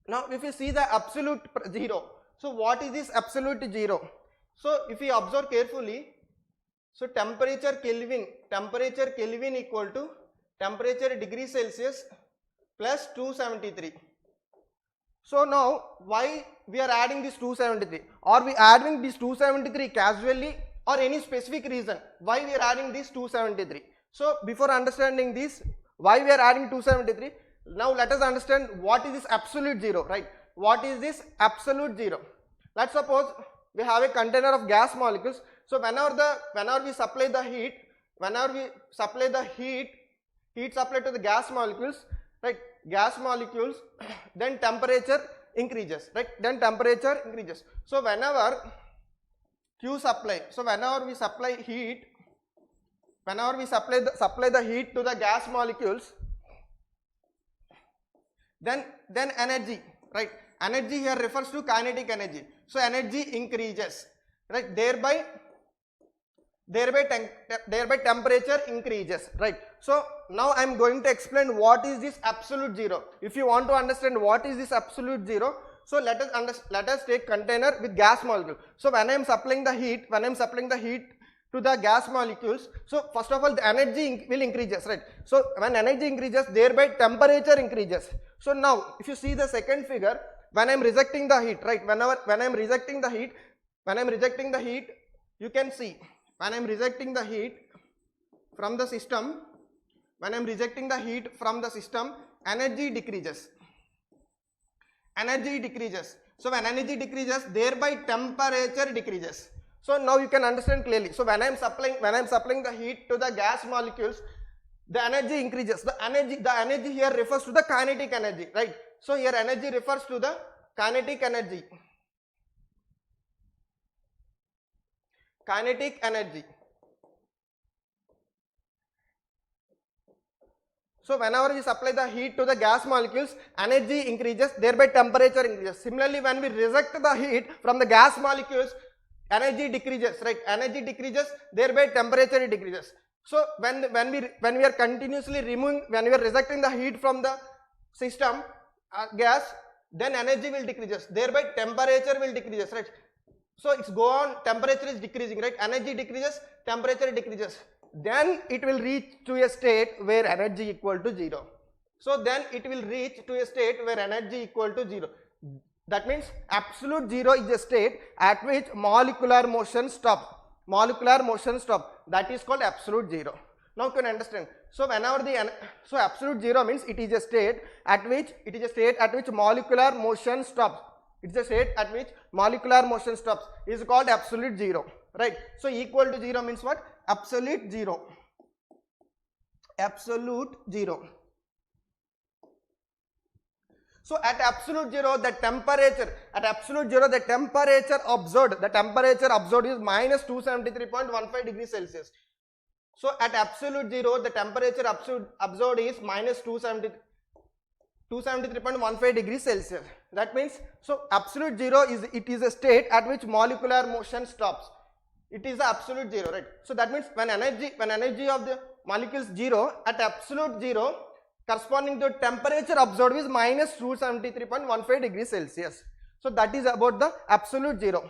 Now if you see the absolute zero, so what is this absolute zero? So if you observe carefully, so temperature Kelvin equal to temperature degree Celsius plus 273. So now why we are adding this 273? Are we adding this 273 casually or any specific reason why we are adding this 273? So before understanding this, why we are adding 273, now let us understand what is this absolute zero, right? What is this absolute zero? Let's suppose we have a container of gas molecules. So whenever we supply the heat, heat supply to the gas molecules, right? Gas molecules, then temperature increases, right? Then temperature increases. So whenever Q supply, so whenever we supply heat, whenever we supply the heat to the gas molecules, then energy, right? Energy here refers to kinetic energy. So energy increases, right? Thereby temperature increases, right? So now I am going to explain what is this absolute zero. If you want to understand what is this absolute zero, so let us take container with gas molecule. So when I am supplying the heat, to the gas molecules, so first of all the energy will increases, right? So when energy increases, thereby temperature increases. So now if you see the second figure, when I am rejecting the heat, right? When I am rejecting the heat, you can see when I am rejecting the heat from the system, energy decreases. So when energy decreases, thereby temperature decreases. So now you can understand clearly. So when I am supplying the heat to the gas molecules, the energy increases. The energy here refers to the kinetic energy, right? So here energy refers to the kinetic energy. So whenever we supply the heat to the gas molecules, energy increases, thereby temperature increases. Similarly, when we reject the heat from the gas molecules, energy decreases, right? Energy decreases, thereby temperature decreases. So when we are continuously rejecting the heat from the system gas, then energy will decreases, thereby temperature will decreases, right? So it's go on, temperature is decreasing, right? Energy decreases, temperature decreases. Then it will reach to a state where energy equal to zero. So then it will reach to a state where energy equal to zero. That means absolute zero is a state at which molecular motion stops. That is called absolute zero. Now you can understand. So whenever so absolute zero means it is a state at which molecular motion stops. It's a state at which molecular motion stops. Is called absolute zero, right? So equal to zero means what? Absolute zero. So at absolute zero, the temperature observed is minus 273.15 degrees Celsius. So at absolute zero, the temperature observed is minus 273.15 degrees Celsius. That means, so absolute zero is a state at which molecular motion stops. It is the absolute zero, right? So that means when energy of the molecule is zero, at absolute zero, corresponding to temperature observed is minus 273.15 degrees Celsius. So that is about the absolute zero.